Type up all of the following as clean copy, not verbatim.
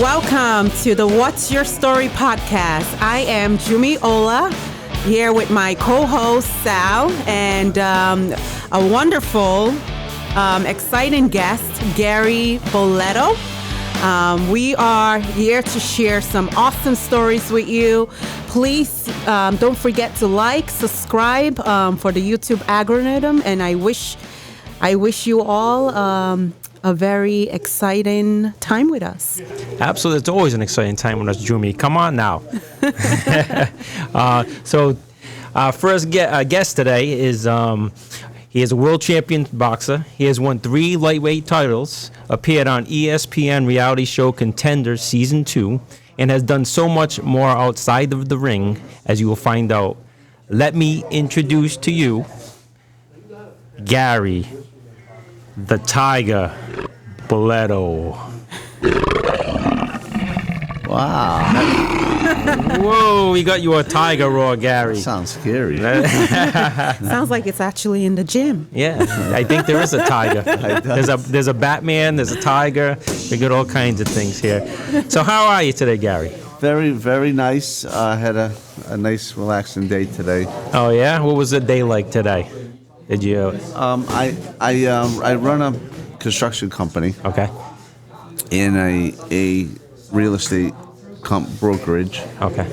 Welcome to the What's Your Story podcast. I am Jumi Ola, here with my co-host Sal, and a wonderful, exciting guest, Gary Balletto. We are here to share some awesome stories with you. Please don't forget to like, subscribe for the YouTube algorithm, and I wish you all a very exciting time with us. Absolutely. It's always an exciting time with us, Jumi. Come on now. So first guest today is, he is a world champion boxer. He has won 3 lightweight titles, appeared on ESPN reality show Contender Season 2, and has done so much more outside of the ring, as you will find out. Let me introduce to you Gary the Tiger Balletto. Wow. Whoa, we got you a tiger roar, Gary. Sounds scary. Sounds like it's actually in the gym. Yeah, I think there is a tiger. There's a Batman, there's a tiger. We got all kinds of things here. So how are you today, Gary? Very, very nice. I had a nice, relaxing day today. Oh yeah? What was the day like today? Did you? I run a construction company Okay. in a real estate brokerage. Okay.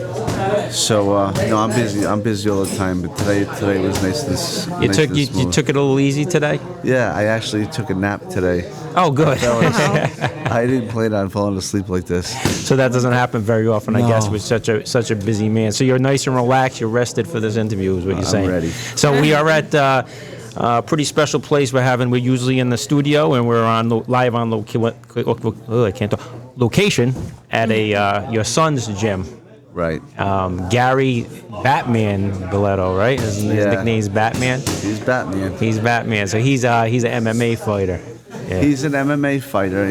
So no, I'm busy. I'm busy all the time. But today was nice. You took it a little easy today? Yeah, I actually took a nap today. Oh, good. I didn't plan on falling asleep like this. So that doesn't happen very often, I No. guess, with such a busy man. So you're nice and relaxed. You're rested for this interview, is what you're saying. I'm ready. So we are at a pretty special place we're usually in the studio, and we're on live on location at your son's gym. Right. Gary Batman Balletto, right? His nickname's Batman. He's Batman. He's Batman. So he's an MMA fighter. Yeah. He's an MMA fighter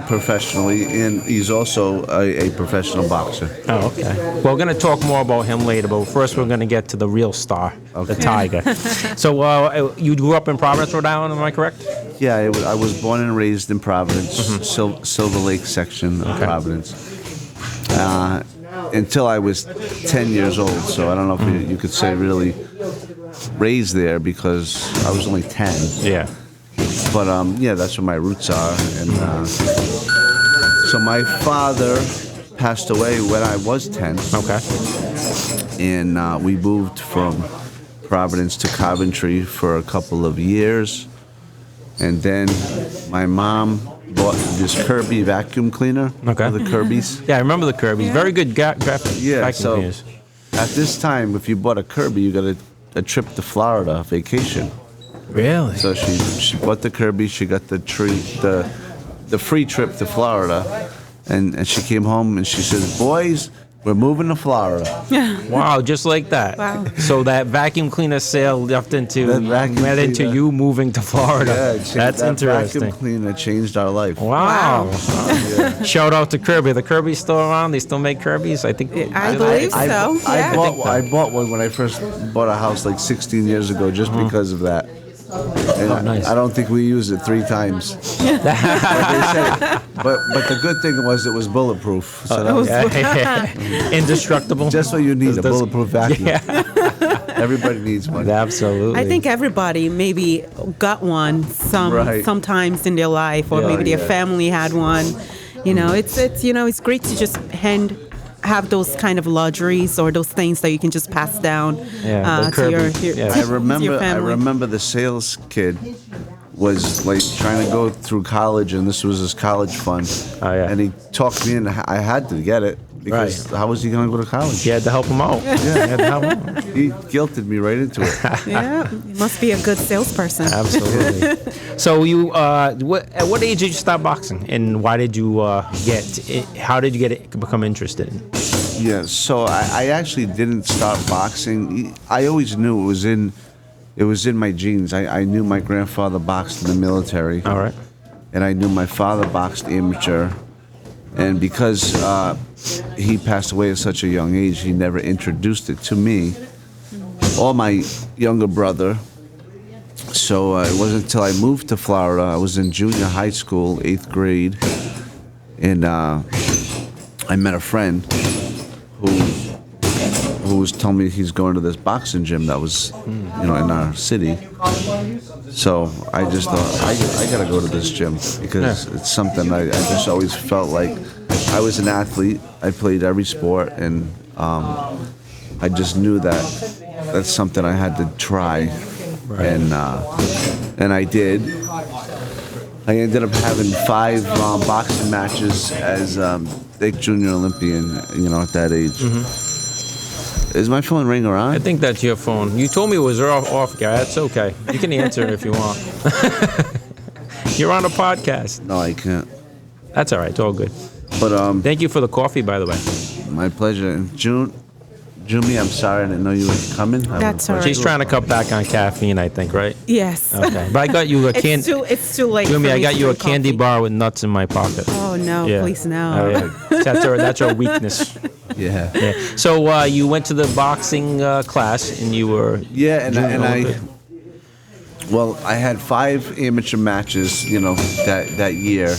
professionally, and he's also a professional boxer. Oh, okay. Well, we're going to talk more about him later, but first we're going to get to the real star, the Tiger. So you grew up in Providence, Rhode Island, am I correct? Yeah, I was born and raised in Providence, Silver Lake section of Providence, until I was 10 years old. So I don't know if you could say really raised there, because I was only 10. Yeah. But yeah, that's where my roots are. And so my father passed away when I was 10. Okay. And we moved from Providence to Coventry for a couple of years. And then my mom bought this Kirby vacuum cleaner. Okay. The Kirbys. Yeah, I remember the Kirby's. Very good graphic. Yeah, vacuum so cleaners. at this time, if you bought a Kirby, you got a trip to Florida vacation. Really? So she bought the Kirby. She got the free trip to Florida, and she came home and she says, "Boys, we're moving to Florida." Wow, just like that. Wow. So that vacuum cleaner sale led into you moving to Florida. Yeah, That's that interesting. vacuum cleaner changed our life. Wow. Shout out to Kirby. The Kirby's still around? They still make Kirby's? I think. I believe so. I bought one when I first bought a house like 16 years ago, just because of that. And nice. I don't think we used it 3 times. But the good thing was it was bulletproof. So that was Indestructible. just what you need, a Does- bulletproof vacuum. Yeah. Everybody needs one. Absolutely. I think everybody maybe got one sometimes in their life, or maybe their family had one. You know, it's great to just have those kind of luxuries or those things that you can just pass down to your family. I remember the sales kid was like trying to go through college, and this was his college fund. Oh, yeah. And he talked me in. I had to get it, because how was he going to go to college? You had to help him out. Yeah. You had to help him out. He guilted me right into it. Yeah, you must be a good salesperson. Absolutely. So you, at what age did you start boxing, and why did you how did you become interested? Yeah, so I actually didn't start boxing. I always knew it was in my genes. I knew my grandfather boxed in the military. All right. And I knew my father boxed amateur. And because he passed away at such a young age, he never introduced it to me or my younger brother. So it wasn't until I moved to Florida. I was in junior high school, 8th grade. And I met a friend who was telling me he's going to this boxing gym that was, in our city. So I just thought I gotta go to this gym because it's something I just always felt like I was an athlete. I played every sport, and I just knew that's something I had to try, and I did. I ended up having 5 boxing matches as big junior Olympian, at that age. Is my phone ringing around? I think that's your phone. You told me it was off, guy. That's okay. You can answer if you want. You're on a podcast. No, I can't. That's all right. It's all good. But Thank you for the coffee, by the way. my pleasure. And Jumi, I'm sorry I didn't know you were coming. That's all right. She's trying to cut back on caffeine, I think, right? Yes. Okay. But I got you a candy. It's too late. Jumi, for I me got to you a drink candy coffee. bar with nuts in my pocket. Oh no! Yeah. Please no. Oh, yeah. That's our weakness. Yeah. Yeah. So you went to the boxing class, and you were I had 5 amateur matches, that year,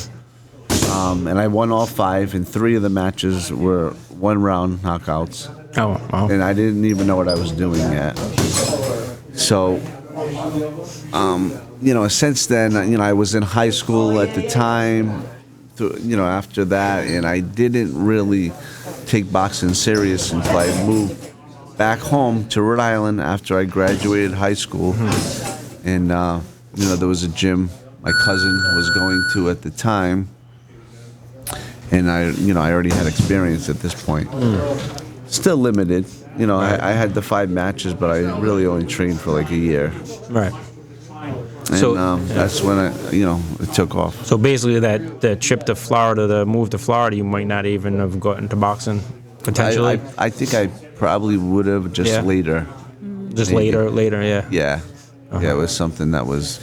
and I won all 5, and 3 of the matches were 1-round knockouts, Oh. and I didn't even know what I was doing yet. So, since then, I was in high school at the time. After that, and I didn't really take boxing serious until I moved back home to Rhode Island after I graduated high school. And there was a gym my cousin was going to at the time, and I already had experience at this point. Still limited, I had the 5 matches, but I really only trained for like a year. Right. And So that's when it took off. So basically, that trip to Florida, the move to Florida, you might not even have gotten into boxing potentially. I think I probably would have just later. Just maybe. later, yeah. Yeah. Yeah, it was something that was,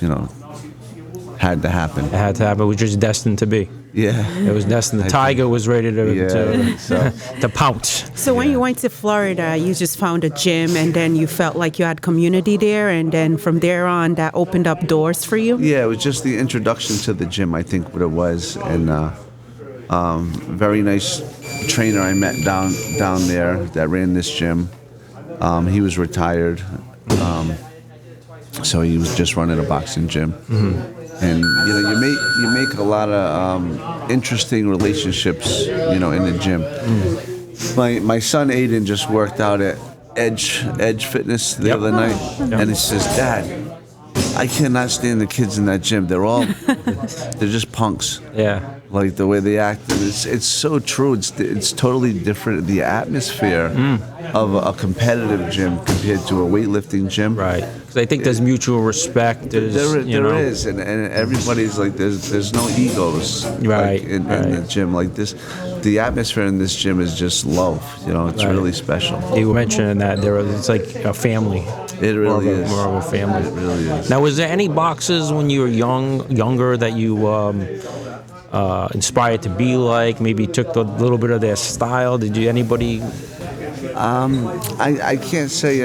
had to happen. It had to happen. It was just destined to be. Yeah. It was destined. The tiger was ready to pounce. So when you went to Florida, you just found a gym, and then you felt like you had community there, and then from there on, that opened up doors for you? Yeah, it was just the introduction to the gym, I think, what it was. And very nice trainer I met down there that ran this gym. He was retired. So he was just running a boxing gym. And you make a lot of interesting relationships, in the gym. My son Aiden just worked out at Edge Fitness the other night, and he says, "Dad, I cannot stand the kids in that gym. They're just punks. Yeah. Like the way they act, and it's so true. It's totally different. The atmosphere of a competitive gym compared to a weightlifting gym. Right. Because I think there's mutual respect. There is, and everybody's like there's no egos. Right. Like, in the gym like this. The atmosphere in this gym is just love. It's really special. You were mentioning that it's like a family. It really is. More of a family. It really is. Now, was there any boxers when you were younger that you inspired to be like? Maybe took a little bit of their style. Did you anybody? I can't say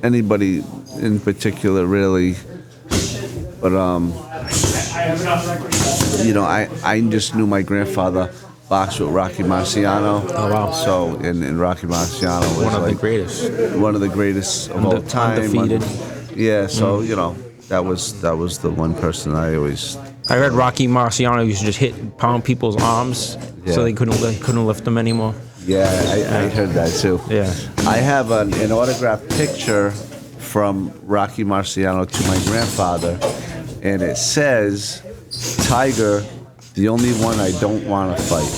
anybody in particular really, but I just knew my grandfather boxed with Rocky Marciano. Oh wow! So and Rocky Marciano was one of the greatest. One of the greatest of all time. Undefeated. Yeah. So that was the one person I always. I read Rocky Marciano used to just pound people's arms so they couldn't lift them anymore. Yeah, I heard that too. Yeah. I have an autographed picture from Rocky Marciano to my grandfather, and it says, "Tiger, the only one I don't want to fight."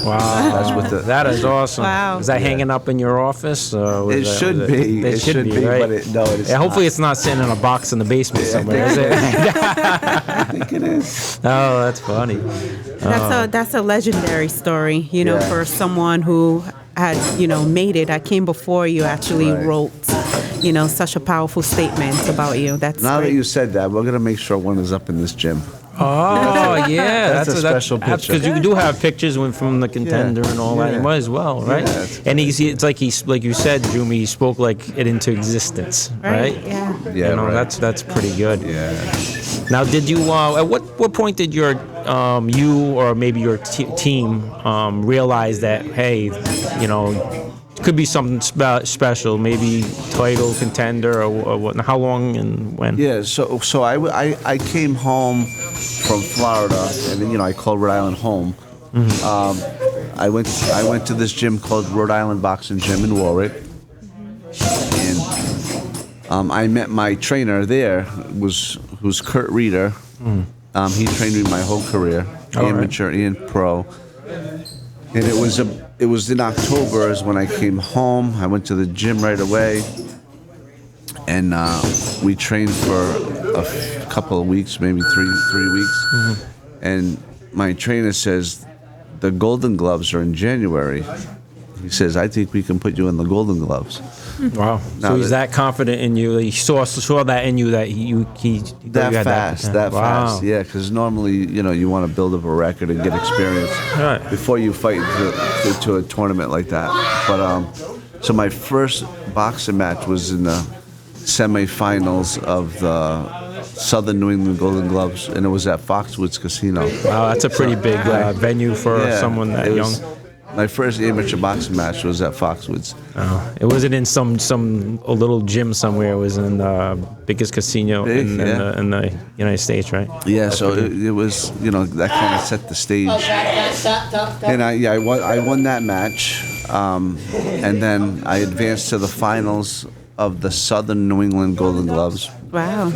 Wow. That is awesome. Wow. Is that hanging up in your office? It should be. It should be, right? But it's yeah, hopefully it's not sitting in a box in the basement somewhere, is it? I think it is. Oh, that's funny. That's a legendary story, Yeah. for someone who had, made it. I came before you actually wrote, such a powerful statement about you. That's Now great. that you said that, we're gonna make sure one is up in this gym. Oh, yeah. That's a special picture. Because you do have pictures from the Contender and all that. You might as well, right? Yeah, and it's like like you said, Jumi, he spoke like it into existence, right? Yeah. Yeah, right. That's pretty good. Yeah. Now, did you? At what point did your you or maybe your team realized that, hey, could be something special, maybe title contender or what? How long and when? Yeah, so I came home from Florida, and then I called Rhode Island home. Mm-hmm. I went to this gym called Rhode Island Boxing Gym in Warwick, and I met my trainer there, who's Kurt Reeder. Mm. He trained me my whole career, amateur and pro. And it was in October is when I came home. I went to the gym right away, and we trained for a couple of weeks, maybe three weeks. Mm-hmm. And my trainer says, the Golden Gloves are in January. He says, I think we can put you in the Golden Gloves. Wow! So he's that confident in you. He saw that in you that he that fast. Yeah, because normally you want to build up a record and get experience before you fight to a tournament like that. But so my first boxing match was in the semifinals of the Southern New England Golden Gloves, and it was at Foxwoods Casino. Wow, that's a pretty big venue for someone that young. My first amateur boxing match was at Foxwoods. Oh, it wasn't in a little gym somewhere. It was in the biggest casino in the United States, right? Yeah, so it was, that kind of set the stage. And I won that match, and then I advanced to the finals of the Southern New England Golden Gloves. Wow.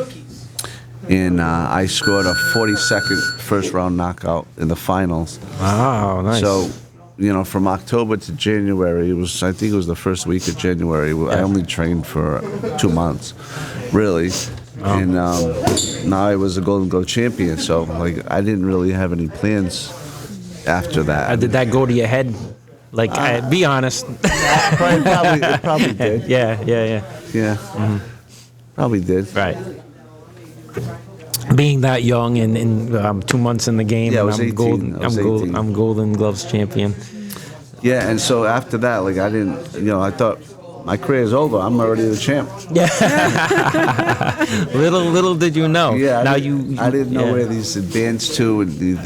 And I scored a 40-second first round knockout in the finals. Wow, nice. So, from October to January, I think it was the first week of January. I only trained for 2 months, really. Oh. And now I was a Golden Glove champion, so I didn't really have any plans after that. Did that go to your head? Be honest. It probably did. Yeah. Mm-hmm. Probably did. Right. Being that young and 2 months in the game, yeah, I and was 18. I'm Golden Gloves champion. Yeah, and so after that, I didn't, I thought my career is over. I'm already the champ. Yeah. little did you know. Yeah. I didn't know where these advanced to, and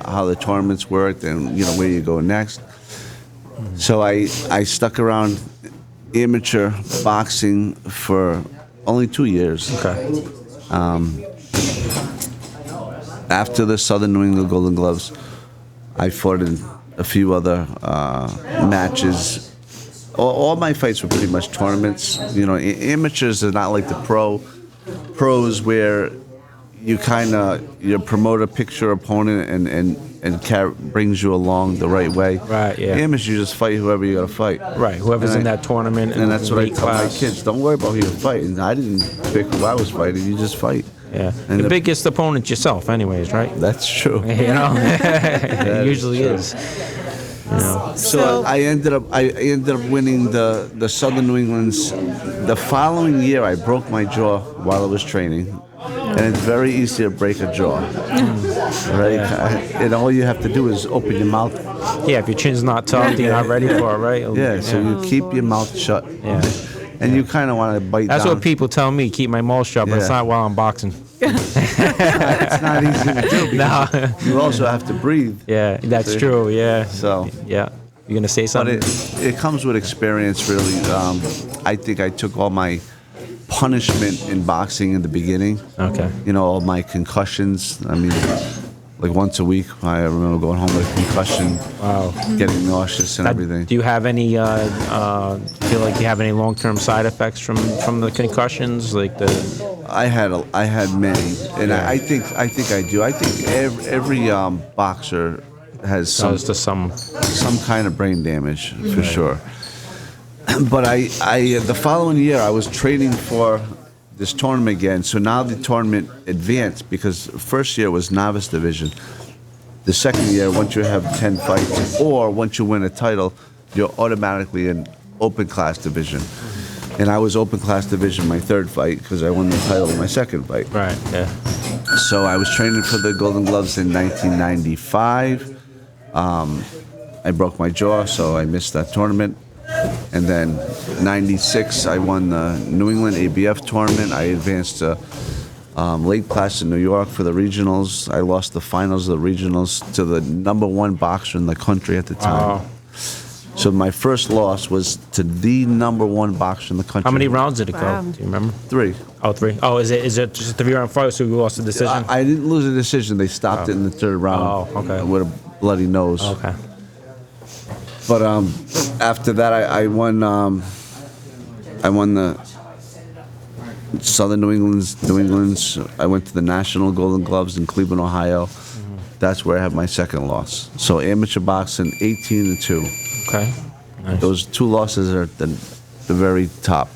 how the tournaments worked, and where you go next. So I stuck around amateur boxing for only 2 years. Okay. After the Southern New England Golden Gloves, I fought in a few other matches. All my fights were pretty much tournaments. Amateurs are not like the pros where you your promoter picks your opponent and brings you along the right way. Right, yeah. Amateurs, you just fight whoever you got to fight. Right, whoever's in that tournament. And that's what I tell my kids. Don't worry about who you fight. And I didn't pick who I was fighting. You just fight. Yeah. And the biggest opponent yourself anyways, right? That's true. It usually is. So I ended up winning the Southern New England's. The following year, I broke my jaw while I was training, and it's very easy to break a jaw, right? Yeah. And all you have to do is open your mouth. Yeah, if your chin's not tucked, you're not ready for it, right? Yeah, so you keep your mouth shut. Yeah. And you kind of want to bite That's down. what people tell me, keep my mouth shut, but it's not while I'm boxing. It's not easy to do. No. You also have to breathe. Yeah, that's true, yeah. So. Yeah. You're going to say something? But it comes with experience, really. I think I took all my punishment in boxing in the beginning. Okay. All my concussions. I mean, once a week, I remember going home with a concussion. Wow. Getting nauseous and everything. Do you have any? Feel like you have any long-term side effects from the concussions, I had many, and I think I do. I think every boxer has some kind of brain damage for sure. But the following year I was training for this tournament again. So now the tournament advanced because first year was novice division. The second year, once you have 10 fights or once you win a title, you're automatically in open class division. And I was open class division my third fight because I won the title in my second fight. Right, yeah. So I was training for the Golden Gloves in 1995. I broke my jaw, so I missed that tournament. And then 96, I won the New England ABF tournament. I advanced to Lake Placid, New York for the regionals. I lost the finals of the regionals to the number one boxer in the country at the time. So my first loss was to the number one boxer in the country. How many rounds did it go? Wow. Do you remember? 3. Oh, 3. Oh, is it just a 3-round fight? So you lost the decision? I didn't lose a decision. They stopped it in the 3rd round. Oh, okay. With a bloody nose. Okay. But after that, I won. I won the Southern New England's. I went to the National Golden Gloves in Cleveland, Ohio. That's where I had my second loss. So amateur boxing, 18-2. Okay. Nice. Those 2 losses are the very top.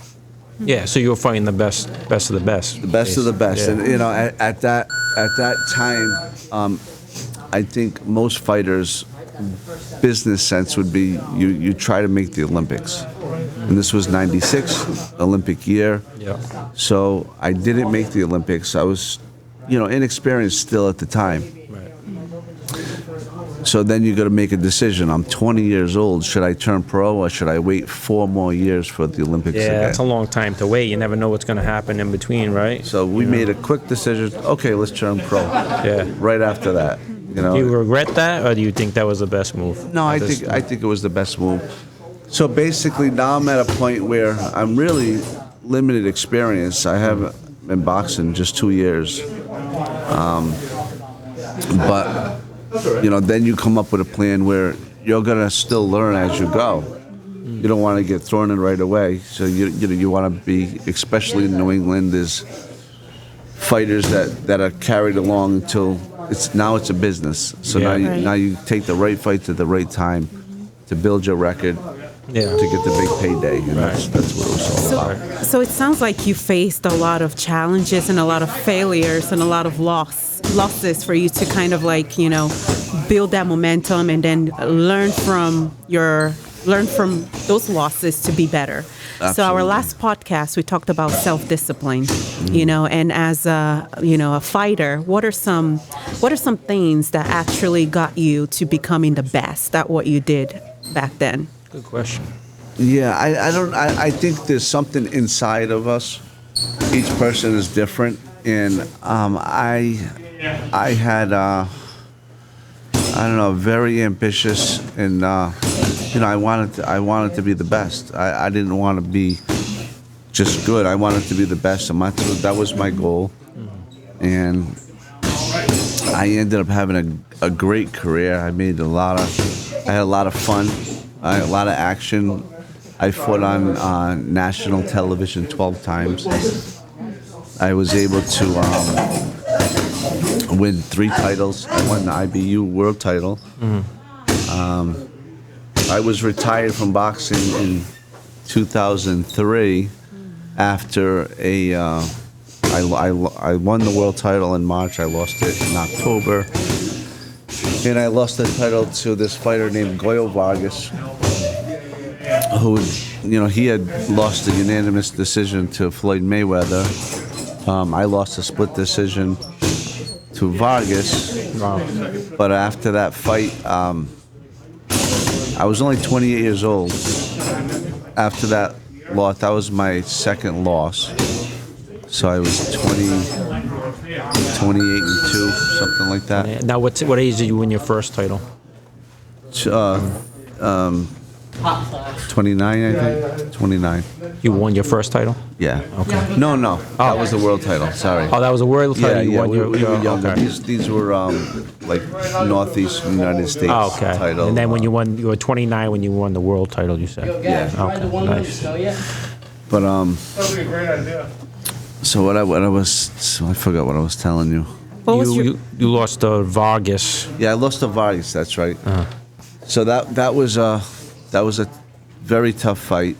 Yeah, so you were fighting the best of the best. The best of the best, Yeah. and at that time, I think most fighters' business sense would be you try to make the Olympics, and this was '96 Olympic year. Yeah. So I didn't make the Olympics. I was, inexperienced still at the time. Right. So then you got to make a decision. I'm 20 years old. Should I turn pro or should I wait 4 more years for the Olympics Yeah, again? that's a long time to wait. You never know what's going to happen in between, right? So we made a quick decision. Okay, let's turn pro. Yeah. Right after that, Do you regret that, or do you think that was the best move? No, I think it was the best move. So basically, now I'm at a point where I'm really limited experience. I haven't been boxing just 2 years, but then you come up with a plan where you're gonna still learn as you go. You don't want to get thrown in right away. So you want to be, especially in New England, there's fighters that are carried along until it's a business. So Yeah. now you take the right fight at the right time to build your record. Yeah. To get the big payday, and that's what it was all about. So it sounds like you faced a lot of challenges and a lot of failures and a lot of losses for you to kind of build that momentum and then learn from those losses to be better. Absolutely. So our last podcast we talked about self-discipline, and as a fighter, what are some things that actually got you to becoming the best at what you did back then? Good question. Yeah, I think there's something inside of us. Each person is different, and I had very ambitious, and I wanted to be the best. I didn't want to be just good. I wanted to be the best, and that was my goal. And I ended up having a great career. I had a lot of fun. A lot of action. I fought on national television 12 times. I was able to win 3 titles. I won the IBU world title. I was retired from boxing in 2003 after I won the world title in March. I lost it in October. And I lost the title to this fighter named Goyo Vargas, who, he had lost a unanimous decision to Floyd Mayweather. I lost a split decision to Vargas. Wow. But after that fight, I was only 28 years old. After that loss, that was my second loss. So I was 28 and 2, something like that. Yeah. Now, what age did you win your first title? 29, I think. 29. You won your first title? Yeah. Okay. No. That was the world title. Sorry. Oh, that was a world title. You won we your, were younger. Okay. These were like Northeast United States Okay. title. And then when you were 29 when you won the world title, you said? Yeah. Okay. Nice. But That would be a great idea. so I forgot what I was telling you. What was your You lost to Vargas. Yeah, I lost to Vargas. That's right. Uh-huh. So that was a very tough fight.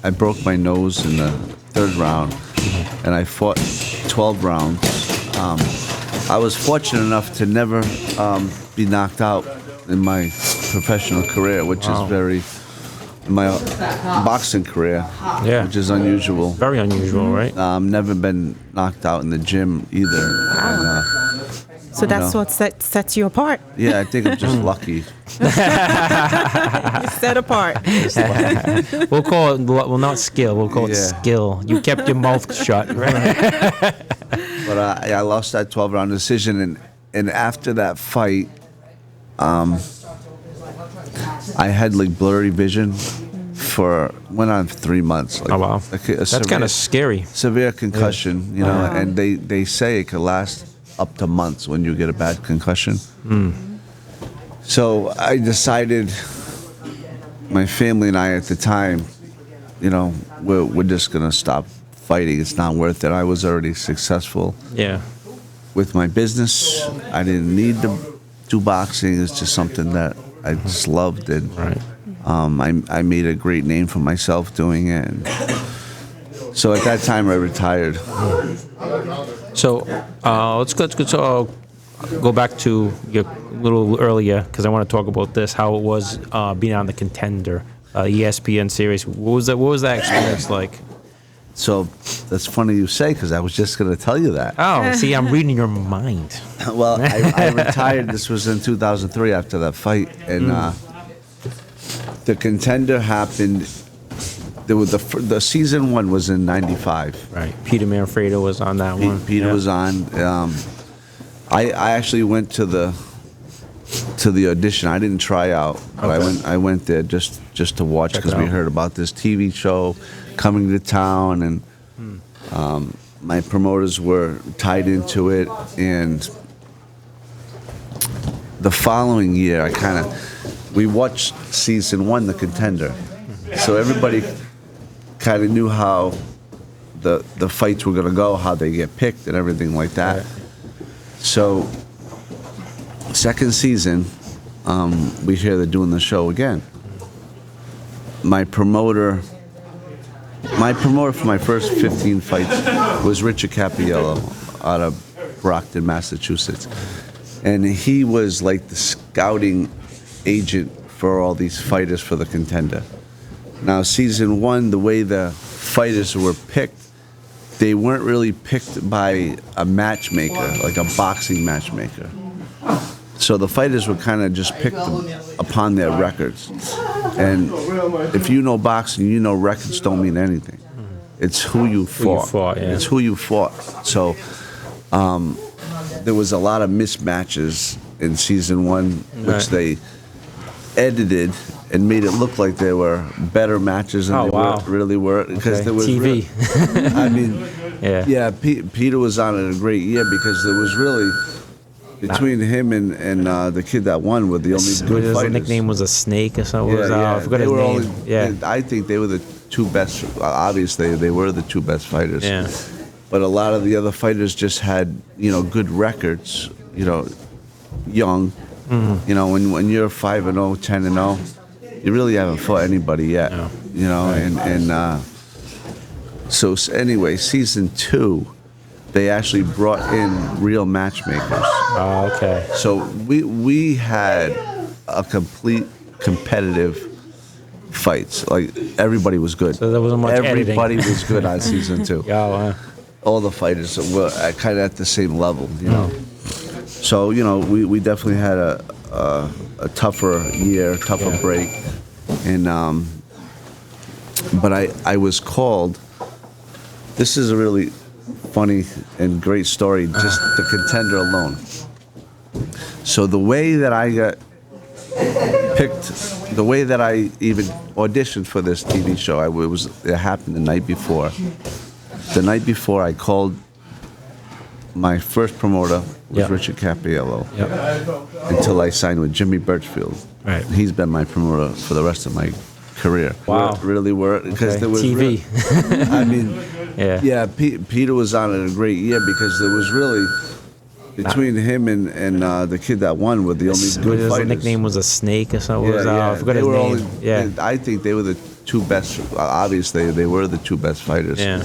I broke my nose in the 3rd round, and I fought 12 rounds. I was fortunate enough to never be knocked out in my professional career, which is my boxing career, Yeah. which is unusual. Very unusual, right? Never been knocked out in the gym either. And, So that's what sets you apart. Yeah, I think I'm just lucky. You're set apart. We'll call it, well, not skill. We'll call it skill. You kept your mouth shut, right? But I lost that 12-round decision, and after that fight, I had like blurry vision went on for 3 months. Like, Oh wow, that's kind of scary. Severe concussion, you know, and they say it could last up to months when you get a bad concussion. So I decided, my family and I at the time, you know, we're just gonna stop fighting. It's not worth it. I was already successful with my business. I didn't need to do boxing. It's just something that I just loved, and I made a great name for myself doing it. And so at that time, I retired. So let's go back to your little earlier, because I want to talk about this, how it was being on the Contender ESPN series. What was that experience like? So that's funny you say, because I was just going to tell you that. Oh, see, I'm reading your mind. Well, I retired. This was in 2003 after that fight, and the Contender happened. There was the season 1 was in '95. Right. Peter Manfredo was on that one. Peter was on. I actually went to the audition. I didn't try out, but I went there just to watch, because we heard about this TV show coming to town, and my promoters were tied into it. And the following year, we watched season 1, the Contender. So everybody kind of knew how the fights were going to go, how they get picked, and everything like that. Right. So second season, we hear they're doing the show again. My promoter for my first 15 fights was Richard Cappiello out of Brockton, Massachusetts. And he was like the scouting agent for all these fighters for the Contender. Now, season 1, the way the fighters were picked, they weren't really picked by a matchmaker, like a boxing matchmaker. So the fighters were kind of just picked upon their records. And if you know boxing, you know records don't mean anything. It's who you fought. It's who you fought. So there was a lot of mismatches in season 1, which they edited and made it look like there were better matches than really were, because there was TV. I mean, Peter was on it a great year, because there was really, between him and the kid that won, were the only good fighters. His nickname was a snake or something. I forgot his name. I think they were the 2 best. Obviously, they were the 2 best fighters. Yeah. But a lot of the other fighters just had, good records. Young. Mm-hmm. When you're 5-0, 10-0, you really haven't fought anybody yet. No. So anyway, season 2, they actually brought in real matchmakers. Oh, okay. So we had a complete competitive fights. Like, everybody was good. So there wasn't much Everybody was good on season 2. All the fighters were kind of at the same level, So, we definitely had a tougher year, tougher break. And but I was called. This is a really funny and great story, just the Contender alone. So the way that I got picked, the way that I even auditioned for this TV show, it happened the night before. The night before, I called my first promoter, was Richard Cappiello, until I signed with Jimmy Birchfield. Right. He's been my promoter for the rest of my career. Wow. Really worked, because there was TV. Peter was on it a great year, because there was really, between him and the kid that won, were the only good fighters. His nickname was a snake or something. I forgot his name. I think they were the 2 best. Obviously, they were the 2 best fighters. Yeah.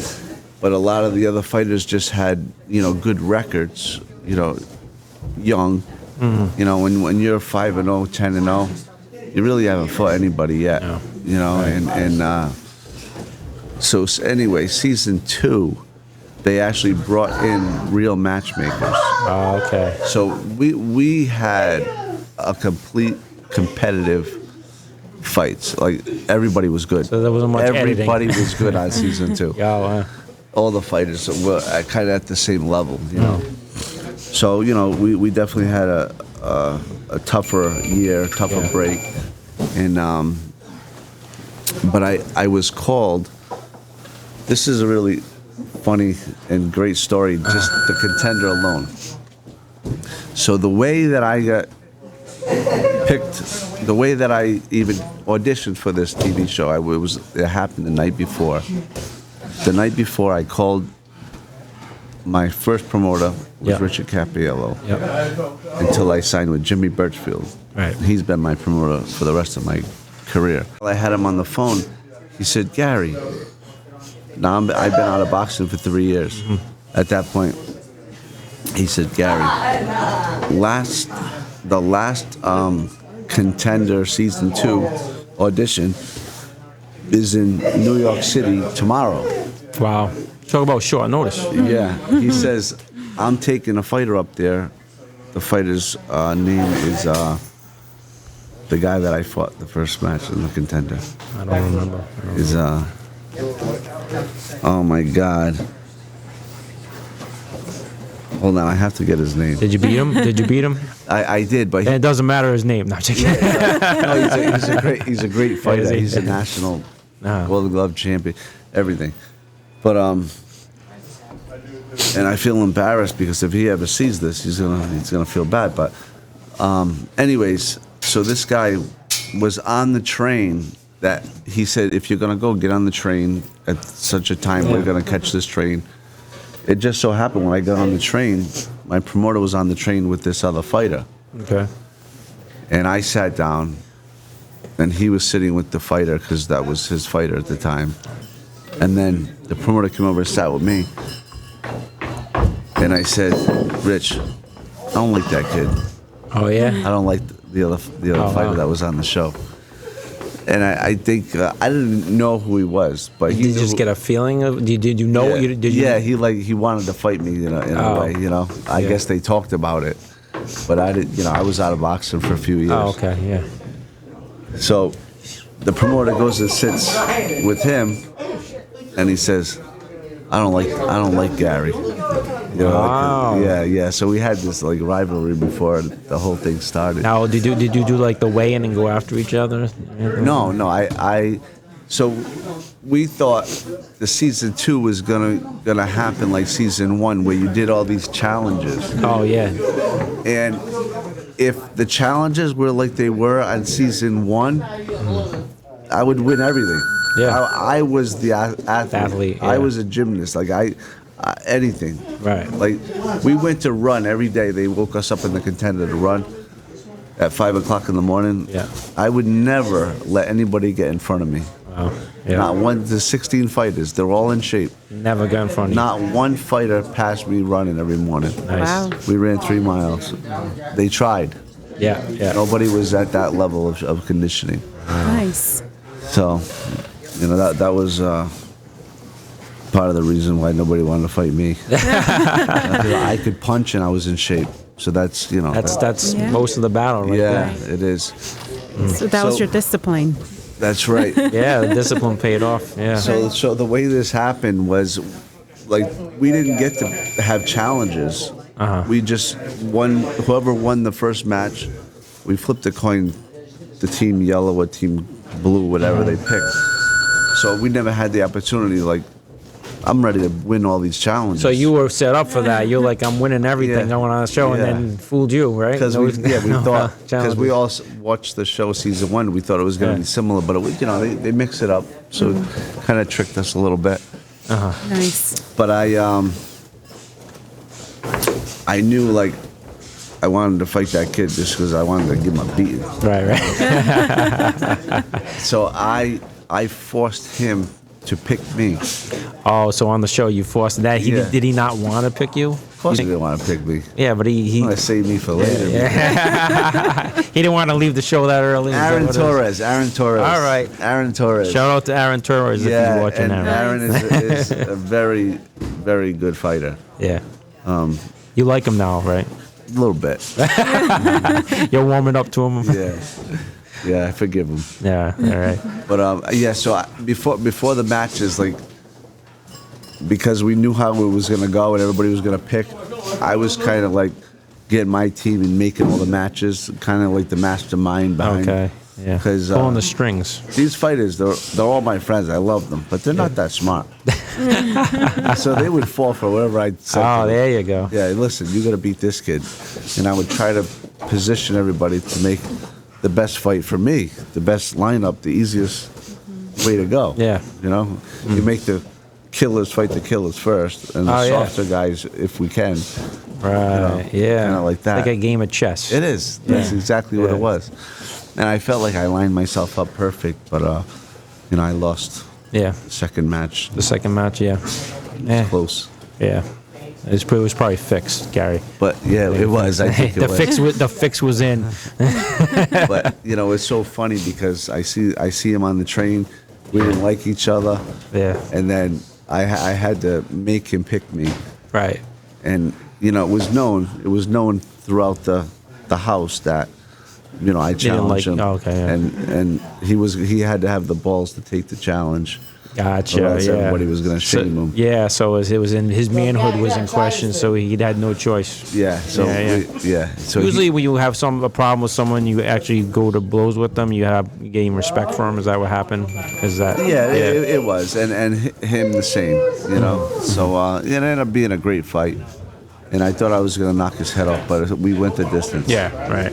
But a lot of the other fighters just had, good records, young. Mm-hmm. When you're 5-0, 10-0, you really haven't fought anybody yet. No. So anyway, season 2, they actually brought in real matchmakers. Oh, okay. So we had a complete competitive fights. Like everybody was good. So there wasn't much Everybody editing. was good on season 2. Yeah, wow. All the fighters were kind of at the same level, you know. So we definitely had a tougher year, tougher break, and but I was called. This is a really funny and great story, just the Contender alone. So the way that I got picked, the way that I even auditioned for this TV show, it happened the night before. The night before, I called my first promoter, was Richard Capiello, until I signed with Jimmy Birchfield. Right. He's been my promoter for the rest of my career. I had him on the phone. He said, Gary, now I've been out of boxing for 3 years. At that point, he said, Gary, the last Contender season 2 audition is in New York City tomorrow. Wow. Talk about short notice. Yeah. He says, I'm taking a fighter up there. The fighter's name is the guy that I fought the first match in the Contender. I don't remember. Is oh my God. Hold on, I have to get his name. Did you beat him? Did you beat him? I did, but And it doesn't matter his name. No, I'm just kidding. no, he's a great fighter. Is he? He's a national Uh-huh. Golden Glove champion, everything. But and I feel embarrassed because if he ever sees this, he's gonna feel bad. But anyways, so this guy was on the train that he said, if you're gonna go, get on the train at such a time. We're gonna catch this train. It just so happened when I got on the train, my promoter was on the train with this other fighter. Okay. And I sat down, and he was sitting with the fighter because that was his fighter at the time. And then the promoter came over and sat with me. And I said, Rich, I don't like that kid. Oh, yeah? I don't like the other fighter that was on the show. And I think I didn't know who he was, but Did you just get a feeling of? Did you know? Yeah, Did you? Yeah, he wanted to fight me, in a way, I guess they talked about it, but I didn't. I was out of boxing for a few years. Oh, okay, yeah. So the promoter goes and sits with him, and he says, "I don't like Gary." Wow. Yeah. So we had this rivalry before the whole thing started. Now, did you do the weigh-in and go after each other? No. So we thought the season 2 was gonna happen like season 1, where you did all these challenges. Oh, yeah. And if the challenges were like they were on season 1, I would win everything. Yeah. I was the athlete. Yeah. I was a gymnast. Anything. Right. Like, we went to run every day. They woke us up in the Contender to run at 5 o'clock in the morning. Yeah. I would never let anybody get in front of me. Wow. Yeah. Not one. There's 16 fighters. They're all in shape. Never go in front of you. Not one fighter passed me running every morning. Nice. Wow. We ran 3 miles. They tried. Yeah. Nobody was at that level of conditioning. Nice. So, that was part of the reason why nobody wanted to fight me. I could punch and I was in shape. So that's That's Yeah. most of the battle, right? yeah, it is. So that was So- your discipline. That's right. Yeah, the discipline paid off. Yeah. So the way this happened was, we didn't get to have challenges. We just won. Whoever won the first match, we flipped a coin. The team yellow or team blue, whatever they picked. So we never had the opportunity. I'm ready to win all these challenges. So you were set up for that. You're like, I'm winning everything Yeah. going on the show, and Yeah. then fooled you, right? Because No- we no thought, because we challenges. all watched the show season 1, we thought it was going to be similar, but they mix it up, so it kind of tricked us a little bit. Nice. But I knew I wanted to fight that kid just because I wanted to give him a beating. Right. So I forced him to pick me. Oh, so on the show you forced that. Did he not want to pick you? Of course, he didn't want to pick me. Yeah, but he Want to save me for later. Yeah. He didn't want to leave the show that early. Aaron Torres. All right. Aaron Torres. Shout out to Aaron Torres if you're watching and now. Aaron is a very, very good fighter. Yeah. You like him now, right? A little bit. You're warming up to him. Yeah, I forgive him. Yeah. All right. But so before the matches, like, because we knew how it was gonna go and everybody was gonna pick, I was kind of like getting my team and making all the matches, kind of like the mastermind behind. Okay. Yeah. Because pulling the strings. These fighters, they're all my friends. I love them, but they're not that smart. So they would fall for whatever I said. Oh, there you go. Yeah, listen, you got to beat this kid, and I would try to position everybody to make the best fight for me, the best lineup, the easiest way to go. Yeah. You know, you make the killers fight the killers first, and the softer guys, if we can. Right. Yeah. Kind of like that. Like a game of chess. It is. That's exactly what it was. And I felt like I lined myself up perfect, but I lost. Yeah. The second match. The second match, yeah. Close. Yeah. It was probably fixed, Gary. But yeah, it was. I think it was. The fix was in. But it's so funny because I see him on the train. We didn't like each other. Yeah. And then I had to make him pick me. Right. And it was known throughout the house that I challenged him. Oh, okay. Yeah. And he had to have the balls to take the challenge. Gotcha. Or else yeah. everybody was going to shame him. Yeah. So it was in his manhood was in question. So he had no choice. Yeah. So So usually when you have a problem with someone, you actually go to blows with them. You gain respect for him. Is that what happened? Is that? Yeah. It was, and him the same. So it ended up being a great fight, and I thought I was going to knock his head off, but we went the distance. Yeah. Right.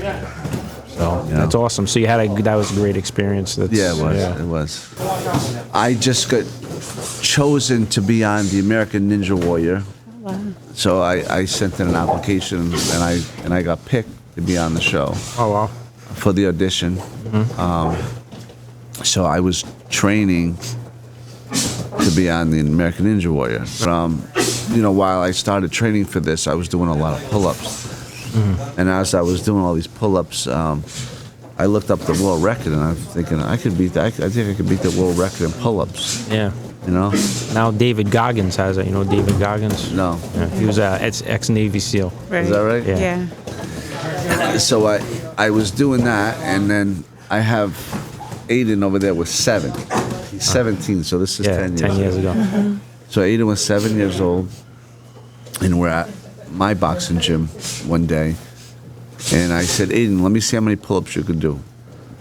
So that's awesome. So that was a great experience. It was. Yeah. It was. I just got chosen to be on the American Ninja Warrior. Wow. So I sent in an application and I got picked to be on the show. Oh wow. For the audition. Mm-hmm. So I was training to be on the American Ninja Warrior. While I started training for this, I was doing a lot of pull-ups. Mm-hmm. And as I was doing all these pull-ups, I looked up the world record, and I'm thinking I think I could beat the world record in pull-ups. Yeah. Now David Goggins has it. David Goggins? No. Yeah. He was ex-Navy SEAL. Right. Is that right? Yeah. So I was doing that, and then I have Aiden over there with 7. He's 17, so this is 10 years ago. Mm-hmm. So Aiden was 7 years old, and we're at my boxing gym one day, and I said, Aiden, let me see how many pull-ups you can do.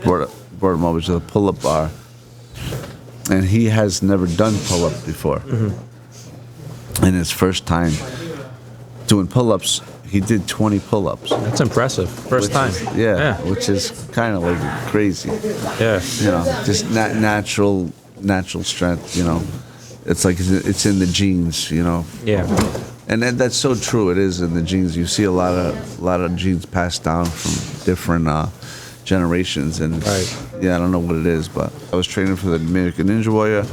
Brought him over to the pull-up bar, and he has never done pull-up before. Mm-hmm. And his first time doing pull-ups, he did 20 pull-ups. That's impressive. First time. Which is kind of like crazy. Yeah. Just natural strength. It's like it's in the genes. Yeah. And that's so true. It is in the genes. You see a lot of genes passed down from different generations, and I don't know what it is, but I was training for the American Ninja Warrior.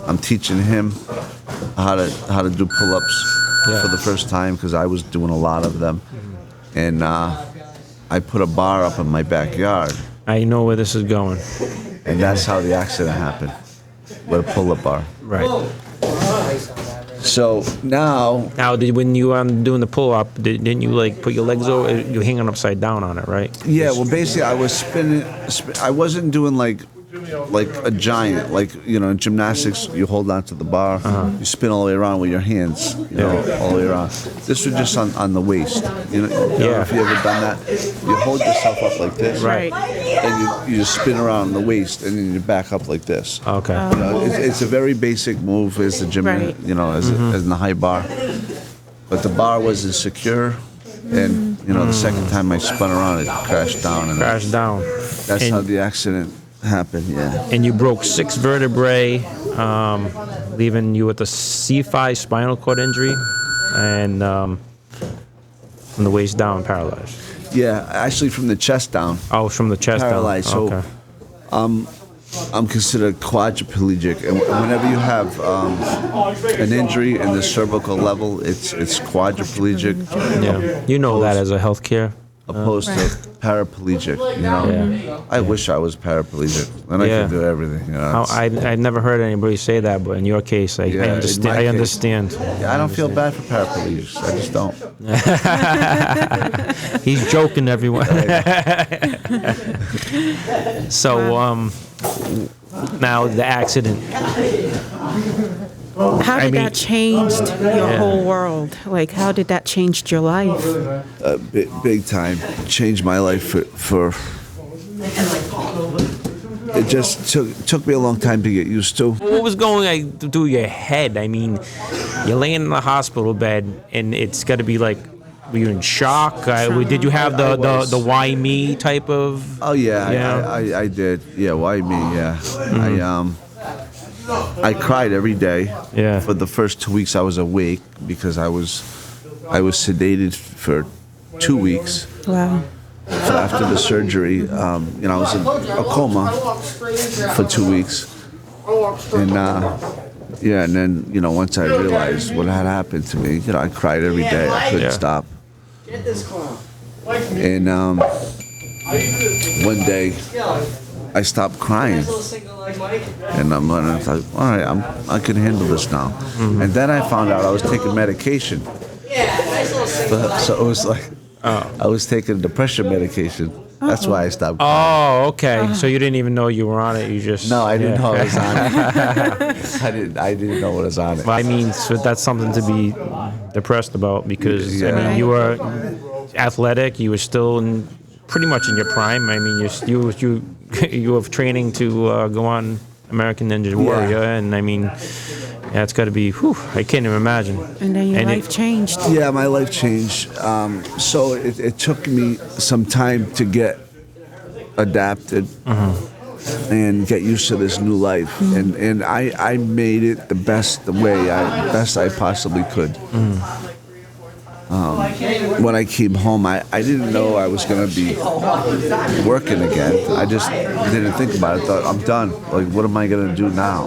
I'm teaching him how to do pull-ups for the first time because I was doing a lot of them, and I put a bar up in my backyard. I know where this is going, and that's how the accident happened with a pull-up bar. Right. So now, when you doing the pull-up, didn't you put your legs over? You're hanging upside down on it, right? Yeah. Well, basically, I was spinning. I wasn't doing like a giant. In gymnastics, you hold on to the bar, you spin all the way around with your hands, all the way around. This was just on the waist. If you ever done that, you hold yourself up like this, right? And you just spin around the waist, and then you back up like this. Okay. It's a very basic move as the gym, as in the high bar. But the bar wasn't secure, and the second time I spun around, it crashed down. That's how the accident happened. Yeah. And you broke 6 vertebrae, leaving you with a C5 spinal cord injury, and from the waist down, paralyzed. Yeah, actually from the chest down. Oh, from the chest paralyzed. down. Okay. So, I'm considered quadriplegic, and whenever you have an injury in the cervical level, it's quadriplegic. Yeah, you know that as a healthcare. Opposed to paraplegic, you know. Yeah. I wish I was paraplegic, and I could do everything. You know, I never heard anybody say that, but in your case, I understand. I understand. Yeah, I don't feel bad for paraplegics. I just don't. He's joking, everyone. So, now the accident. How did that change your whole world? Like, how did that change your life? Big time. Changed my life for it just took me a long time to get used to. What was going through your head? I mean, you're laying in the hospital bed, and it's got to be like, were you in shock? Did you have the why me type of? Oh yeah, I did. Yeah, why me? Yeah, I cried every day. Yeah. For the first 2 weeks, I was awake because I was sedated for 2 weeks. Wow. So after the surgery, I was in a coma for 2 weeks, and and then once I realized what had happened to me, I cried every day. I couldn't stop. And one day, I stopped crying, and I'm like, all right, I can handle this now. Mm-hmm. And then I found out I was taking medication. So it was like I was taking depression medication. That's why I stopped crying. Oh, okay. So you didn't even know you were on it. You just No, I didn't know I was on it. I didn't know what was on it. Well, I mean, so that's something to be depressed about because I mean, you were athletic. You were still pretty much in your prime. I mean, you were training to go on American Ninja Warrior, and I mean, it's got to be. I can't even imagine. And then your life changed. Yeah, my life changed. So it took me some time to get adapted and get used to this new life, and I made it the best I possibly could. When I came home, I didn't know I was going to be working again. I just didn't think about it. I thought, I'm done. Like, what am I going to do now?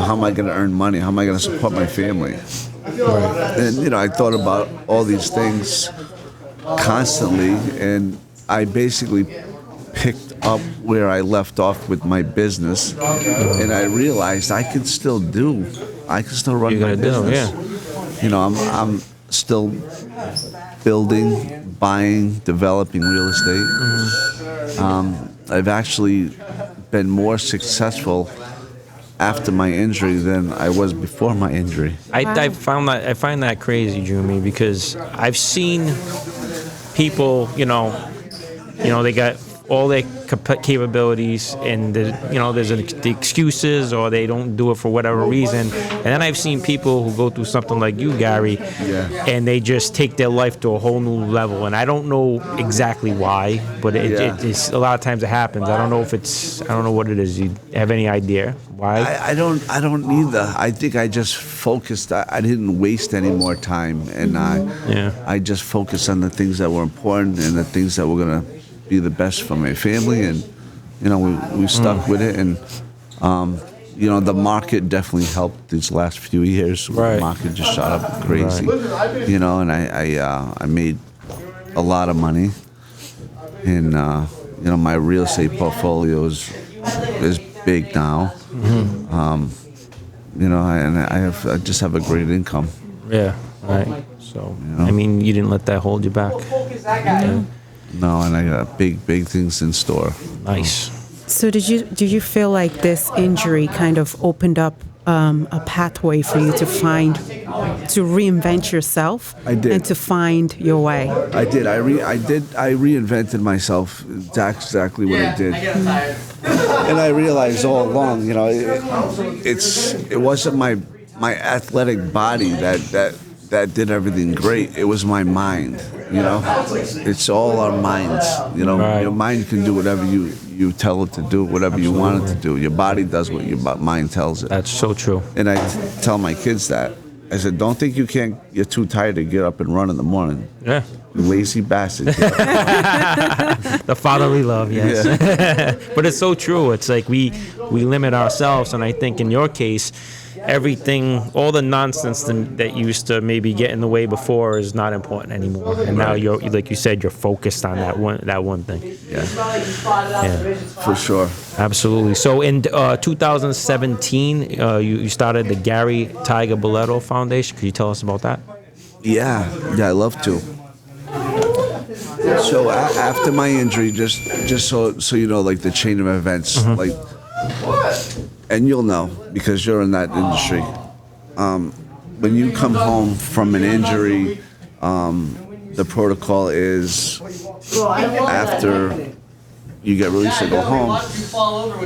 How am I going to earn money? How am I going to support my family? And, I thought about all these things constantly, and I basically picked up where I left off with my business, and I realized I can still run my business. I'm still building, buying, developing real estate. I've actually been more successful after my injury than I was before my injury. I find that crazy, Jumi, because I've seen people, they got all their capabilities, and there's the excuses, or they don't do it for whatever reason. And then I've seen people who go through something like you, Gary, and they just take their life to a whole new level. And I don't know exactly why, but it's a lot of times it happens. I don't know what it is. You have any idea why? I don't either. I think I just focused. I didn't waste any more time, and I just focused on the things that were important and the things that were gonna be the best for my family, and we stuck with it, and the market definitely helped these last few years. Right. The market just shot up crazy, and I made a lot of money, and my real estate portfolio is big now, and I just have a great income. Yeah, right. So I mean, you didn't let that hold you back. Yeah. No, and I got big things in store. Nice. So did you feel like this injury kind of opened up a pathway for you to reinvent yourself? I did. And to find your way? I did. I reinvented myself. That's exactly what I did. And I realized all along, it wasn't my athletic body that did everything great. It was my mind. It's all our minds. Right. Your mind can do whatever you tell it to do, whatever you want it to do. Your body does what your mind tells it. That's so true. And I tell my kids that, I said, don't think you're too tired to get up and run in the morning. Yeah. Lazy bastard. The fatherly love, yes. Yeah. But it's so true. It's like we limit ourselves, and I think in your case, everything, all the nonsense that used to maybe get in the way before is not important anymore. And now you're, like you said, you're focused on that one thing. Yeah. For sure. Absolutely. So in 2017, you started the Gary Tiger Balletto Foundation. Could you tell us about that? Yeah, I love to. So after my injury, just so you know, like the chain of events, like, and you'll know because you're in that industry. When you come home from an injury, the protocol is after you get released to go home,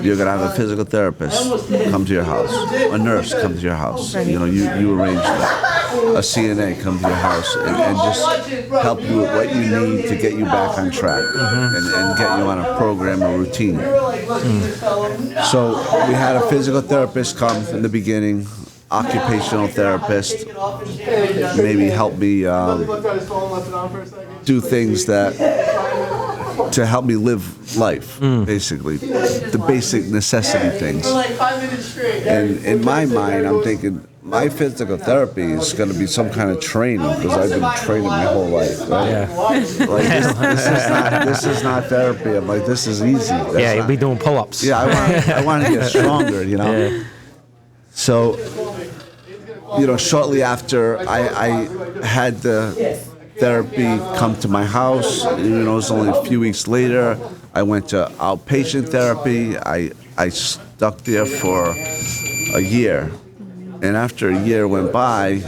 you're gonna have a physical therapist come to your house, a nurse come to your house. You know, you arrange that. A CNA come to your house and just help you with what you need to get you back on track and get you on a program or routine. So we had a physical therapist come in the beginning, occupational therapist, maybe help me do things to help me live life, basically, the basic necessity things. And in my mind, I'm thinking, my physical therapy is going to be some kind of training because I've been training my whole life, right? Yeah. Like this is not therapy. I'm like, this is easy. You'll be doing pull-ups. Yeah, I want to get stronger, you know. Yeah. So, you know, shortly after I had the therapy come to my house, you know, it was only a few weeks later. I went to outpatient therapy. I stuck there for a year. And after a year went by,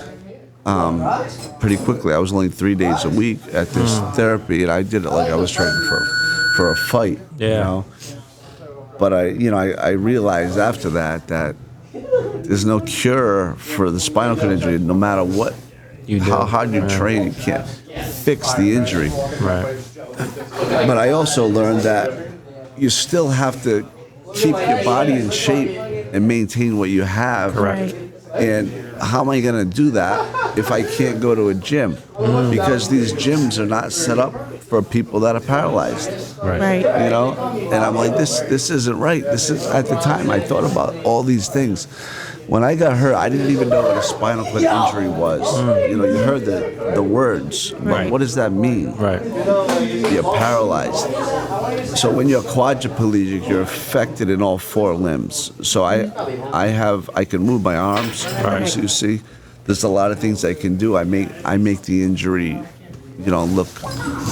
pretty quickly, I was only 3 days a week at this therapy, and I did it like I was training for a fight. Yeah. You know? But I realized after that there's no cure for the spinal cord injury, no matter what, how hard you train, you can't fix the injury. Right. But I also learned that you still have to keep your body in shape and maintain what you have. Correct. And how am I going to do that if I can't go to a gym? Because these gyms are not set up for people that are paralyzed. Right. You know? And I'm like, this isn't right. This is, at the time, I thought about all these things. When I got hurt, I didn't even know what a spinal cord injury was. You know, you heard the words, but what does that mean? Right. You're paralyzed. So when you're quadriplegic, you're affected in all four limbs. So I can move my arms. Right. So you see, there's a lot of things I can do. I make the injury, you know, look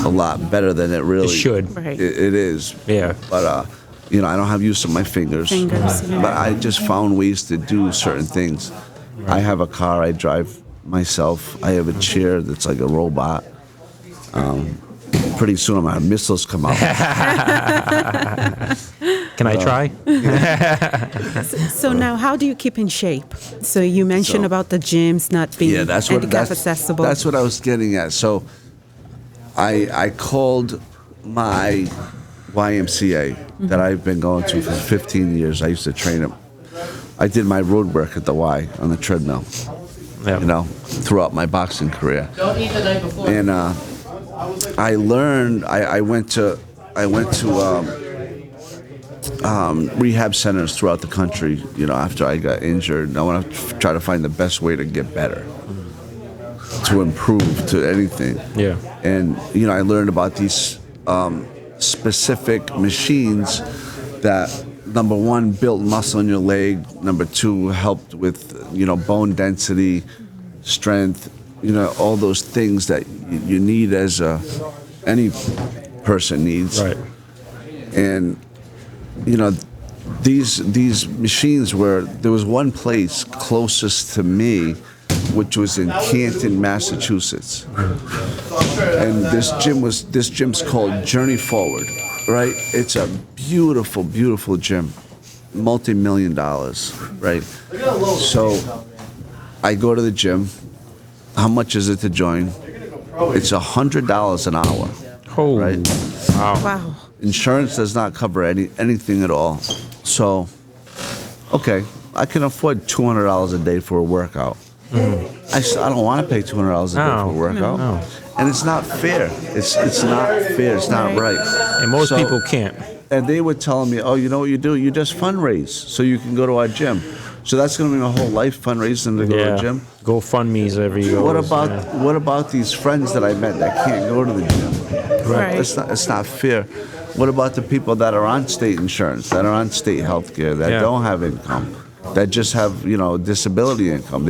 a lot better than it really should. Right. It is. Yeah. But you know, I don't have use of my fingers. But I just found ways to do certain things. Right. I have a car I drive myself. I have a chair that's like a robot. Pretty soon I'm gonna have missiles come out. Can I try? So now, how do you keep in shape? So you mentioned about the gyms not being handicap accessible. That's what I was getting at. So I called my YMCA that I've been going to for 15 years. I used to train them. I did my road work at the Y on the treadmill, you know, throughout my boxing career. Don't eat the night before. And I learned. I went to rehab centers throughout the country. You know, after I got injured, and I want to try to find the best way to get better, to improve, to anything. Yeah. And you know, I learned about these specific machines that, number one, built muscle in your leg. Number two, helped with, you know, bone density, strength. You know, all those things that you need as any person needs. Right. And you know, these machines there was one place closest to me, which was in Canton, Massachusetts. And this gym's called Journey Forward, right? It's a beautiful, beautiful gym, multi-million dollars, right? So I go to the gym. How much is it to join? It's $100 an hour, right? Wow. Insurance does not cover anything at all. So, okay, I can afford $200 a day for a workout. I don't want to pay $200 a day for a workout. No. And it's not fair. It's not fair. It's not right. And most So- people can't. And they were telling me, oh, you know what you do? You just fundraise so you can go to our gym. So that's going to be my whole life, fundraising to go to the gym. GoFundMe's every year. What about these friends that I met that can't go to the gym? Right. It's not fair. What about the people that are on state insurance, that are on state health care, that don't have income, that just have, disability income?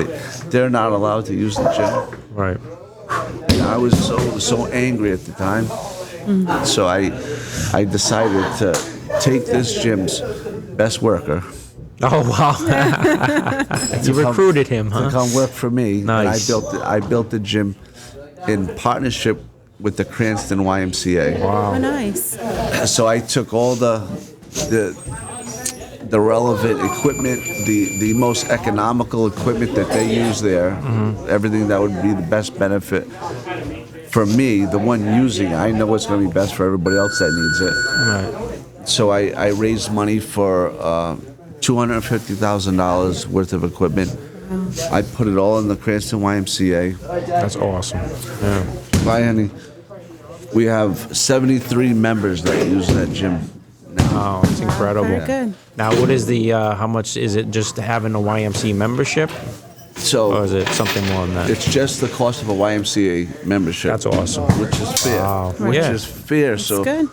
They're not allowed to use the gym. Right. And I was so angry at the time. So I decided to take this gym's best worker. Oh, wow. You recruited him, To huh? come work for me. Nice. And I built the gym in partnership with the Cranston YMCA. Oh, nice. So I took all the relevant equipment, the most economical equipment that they use there, everything that would be the best benefit for me, the one using it. I know what's going to be best for everybody else that needs it. Right. So I raised money for $250,000 worth of equipment. I put it all in the Cranston YMCA. That's awesome. Yeah. Bye, honey. We have 73 members that use that gym. Oh, it's incredible. Very good. Now, what is the, how much is it just having a YMC membership? So Or is it something more than that? it's just the cost of a YMCA membership. That's awesome. Which is fair. Wow. Which Yeah. is fair. That's good.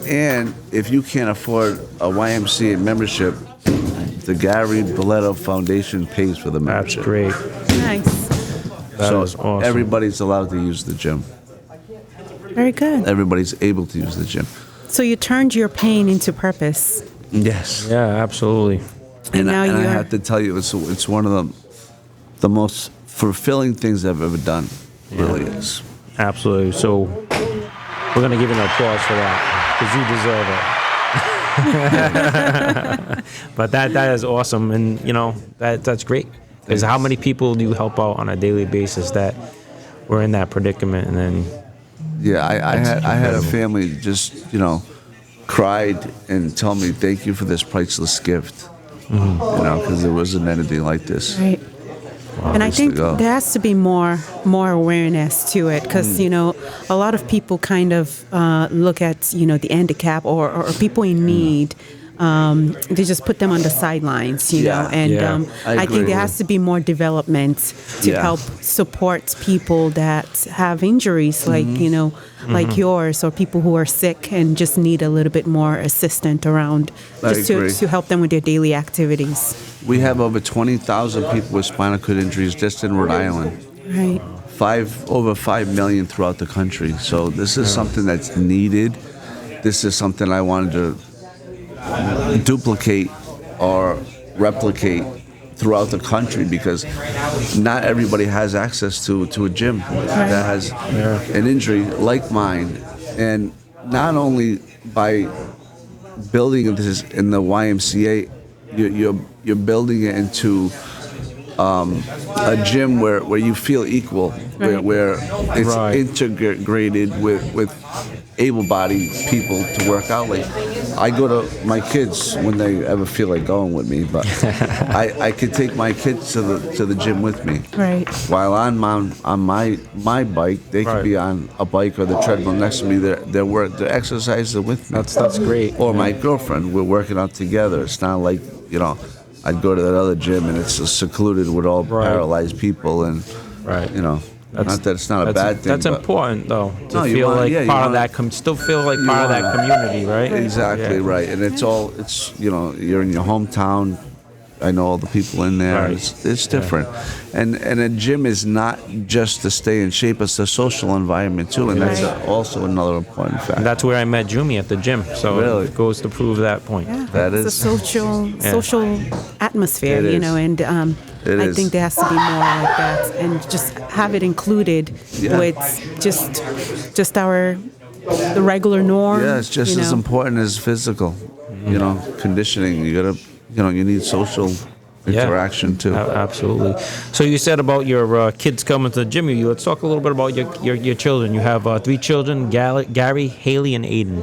And if you can't afford a YMCA membership, the Gary Balletto Foundation pays for the That's membership. great. Nice. That So is awesome. everybody's allowed to use the gym. Very good. Everybody's able to use the gym. So you turned your pain into purpose. Yes. Yeah, absolutely. And, now I, and I you're- have to tell you, it's one of the most fulfilling things I've ever done. Really is. Absolutely. So we're going to give you an applause for that because you deserve it. But that is awesome. And, that's great. Because how many people do you help out on a daily basis that were in that predicament? And then, Yeah, I had a family just, cried and told me, thank you for this priceless gift. Because there wasn't anything like this. Right. And I Years think ago. there has to be more awareness to it because, a lot of people kind of look at, the handicap or people in need. They just put them on the sidelines, Yeah. know, and Yeah. I I think agree. there has to be more development to Yeah. help support people that have injuries like, like yours or people who are sick and just need a little bit more assistance around I just agree. to help them with their daily activities. We have over 20,000 people with spinal cord injuries just in Rhode Island. Right. Over 5 million throughout the country. So this is something that's needed. This is something I wanted to duplicate or replicate throughout the country because not everybody has access to a gym that has an injury like mine. And not only by building this in the YMCA, you're building it into a gym where you feel equal, where it's Right. integrated with able-bodied people to work out. Like I go to my kids when they ever feel like going with me, but I could take my kids to the gym with me. Right. While I'm on my bike, they could Right. be on a bike or the treadmill next to me. They're exercising with me. that's great. Or my girlfriend, we're working out together. It's not like, I'd go to that other gym and it's secluded with all Right. paralyzed people and, Right. not that it's not a bad thing. That's but important, though, to No, you feel want- like yeah, you part of want- that, still feel like part of that want- community, right? Exactly, Yeah. right. And you're in your hometown. I know all the people in there. Right. It's different. And a gym is not just to stay in shape, it's a social environment too. And that's Right. also another important fact. And that's where I met Jumi at the gym. So Really? it goes to prove that point. Yeah, That it's is- a social atmosphere, It is. and It I is. think there has to be more like that, and just have it included Yeah. with just the regular norm. Yeah, it's just as important as physical, conditioning. You gotta, you need social interaction too. Absolutely. So you said about your kids coming to the gym. Let's talk a little bit about your children. You have 3 children: Gary, Haley, and Aiden.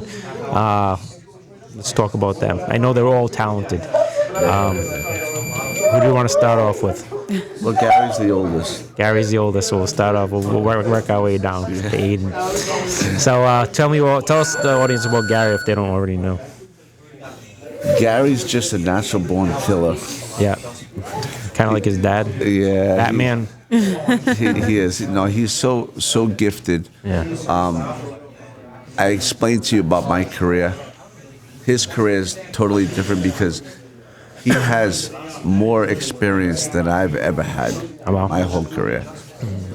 Let's talk about them. I know they're all talented. Who do you want to start off with? Well, Gary's the oldest. Gary's the oldest, so we'll start off. We'll work our way down to Aiden. So tell us the audience about Gary if they don't already know. Gary's just a natural born killer. Yeah, kind of like his dad. Yeah, Batman. He is. No, he's so gifted. Yeah. I explained to you about my career. His career is totally different because he has more experience than I've ever had. Oh, wow. My whole career.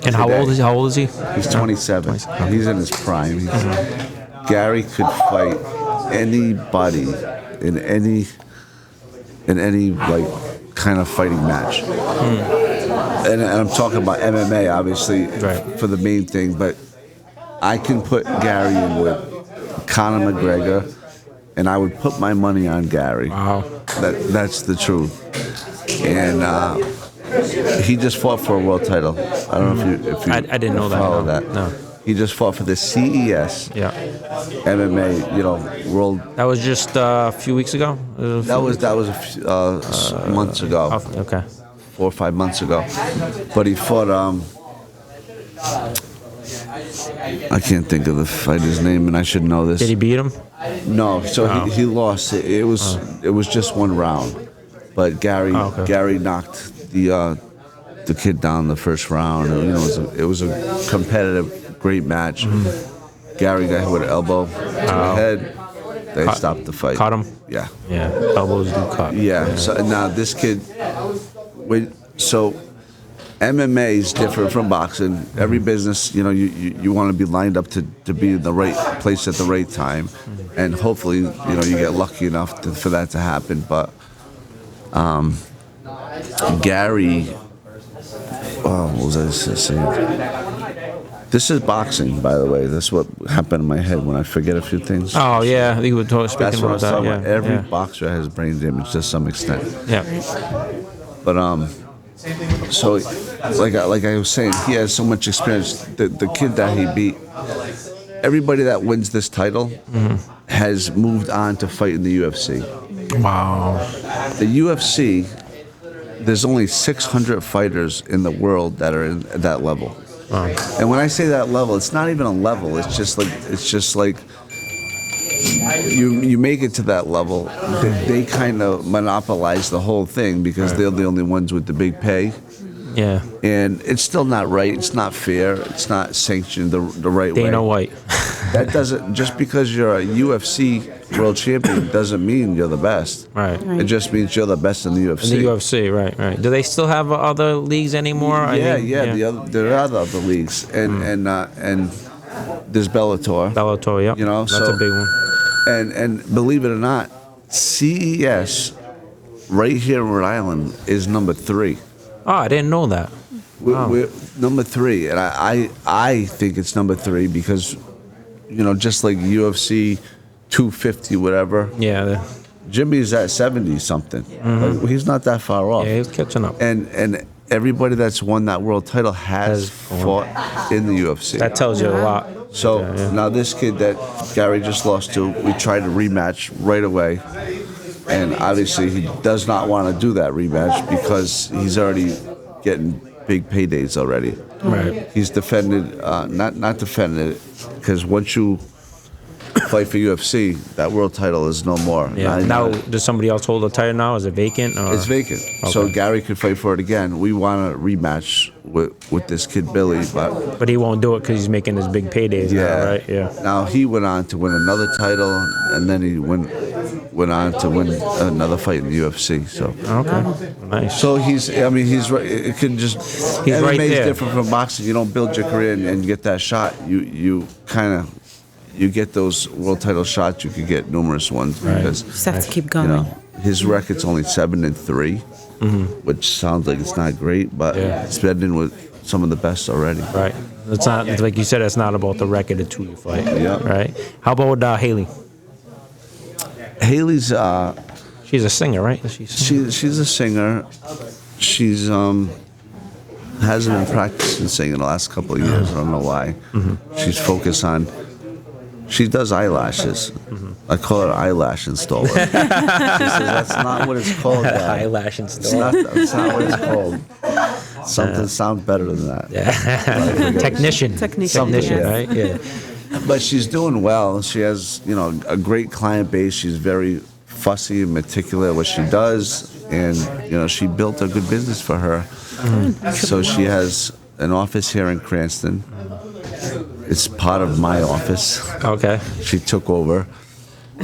And how old is he? He's 27. He's in his prime. Gary could fight anybody in any like kind of fighting match. And I'm talking about MMA, obviously, for the main thing. But I can put Gary in with Conor McGregor, and I would put my money on Gary. Wow. That's the truth. And he just fought for a world title. I don't know if you I didn't know that. follow No. that. No. He just fought for the CES MMA, world. That was just a few weeks ago. That was a few, months ago. Okay. 4 or 5 months ago. But he fought. I can't think of the fighter's name, and I should know this. Did he beat him? No, so he lost. It was just one round, but Gary knocked the kid down the first round. It was a competitive, great match. Gary got hit with an elbow to the head. They stopped the fight. Caught him. Yeah. Yeah. Elbows do cut. Yeah. So now this kid, so MMA is different from boxing. Every business, you want to be lined up to be in the right place at the right time, and hopefully, you get lucky enough for that to happen. But Gary, what was I saying? This is boxing, by the way. This is what happened in my head when I forget a few things. Oh yeah, you were speaking That's what I about was that. talking Yeah. about. Every yeah. boxer has brain damage to some extent. Yeah. But so like I was saying, he has so much experience. The kid that he beat, everybody that wins this title has moved on to fight in the UFC. Wow. The UFC, there's only 600 fighters in the world that are at that level. Wow. And when I say that level, it's not even a level. It's just like you make it to that level. They kind of monopolize the whole thing because they're the only ones with the big pay. Yeah. And it's still not right. It's not fair. It's not sanctioned the right way. Dana White. That doesn't, just because you're a UFC world champion doesn't mean you're the best. Right. It just means you're the best in the UFC. In the UFC, right. Do they still have other leagues anymore? There are other leagues, and there's Bellator. Bellator, yeah. That's a big one. And believe it or not, CES right here in Rhode Island is number 3. Oh, I didn't know that. We're number 3, and I think it's number 3 because, just like UFC 250, whatever. Yeah. Jimmy's at 70 something. Like, he's not that far off. Yeah, he's catching up. And everybody that's won that world title has fought in the UFC. That tells you a lot. So now this kid that Gary just lost to, we tried to rematch right away. And obviously he does not want to do that rematch because he's already getting big paydays already. Right. He's defended, not defended, because once you fight for UFC, that world title is no more. Yeah. Now, does somebody else hold the title now? Is it vacant? Or? It's vacant. Okay. So Gary could fight for it again. We want a rematch with this kid Billy, but he won't do it because he's making his big paydays now, right? Yeah. Now he went on to win another title, and then he went on to win another fight in the UFC. So okay, nice. So he's right. It can just he's MMA right there. is different from boxing. You don't build your career and get that shot. You kind of. You get those world title shots. You could get numerous ones because you just have to keep going. His record's only 7-3, which sounds like it's not great, but it's been in with some of the best already. Right. It's not like you said. It's not about the record of who you fight. Yeah. Right. How about Haley? Haley's she's a singer, right? She's a singer. She's hasn't been practicing singing the last couple of years. I don't know why. She's focused on She does eyelashes. I call her eyelash installer. She says, that's not what it's called, Dad. Eyelash installer. It's not what it's called. Something sounds better than that. Yeah. Technician. Technician, yes. right? Yeah. But she's doing well. She has, a great client base. She's very fussy and meticulous at what she does. And, she built a good business for her. So she has an office here in Cranston. It's part of my office. Okay. She took over.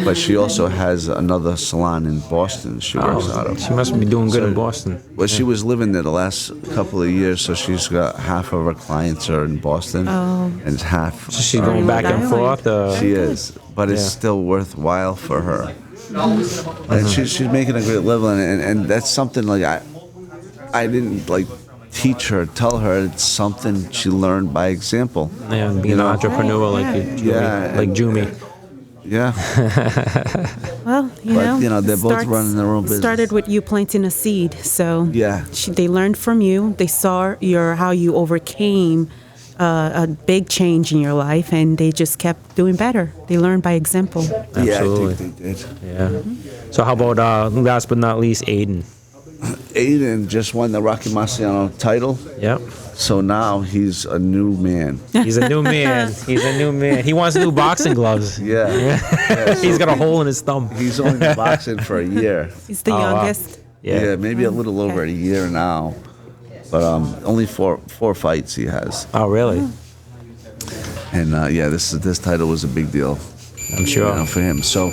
But she also has another salon in Boston she works out of. She must be doing good in Boston. Well, she was living there the last couple of years, so she's got half of her clients are in Boston, and half. So she's going back and forth. She is, but it's still worthwhile for her. And she's making a great living, and that's something like I didn't teach her, tell her. It's something she learned by example. Yeah, being an entrepreneur like Jumi. Yeah. Well, they're both running their own business. Started with you planting a seed, so yeah, they learned from you. They saw how you overcame a big change in your life, and they just kept doing better. They learned by example. Absolutely. Yeah, I think they did. Yeah. So how about last but not least, Aiden? Aiden just won the Rocky Marciano title. Yep. So now he's a new man. He's a new man. He wants new boxing gloves. Yeah. He's got a hole in his thumb. He's only been boxing for a year. He's the youngest. Wow. Yeah, maybe a little over a year now. But only four fights he has. Oh, really? And this title was a big deal. I'm sure. For him. So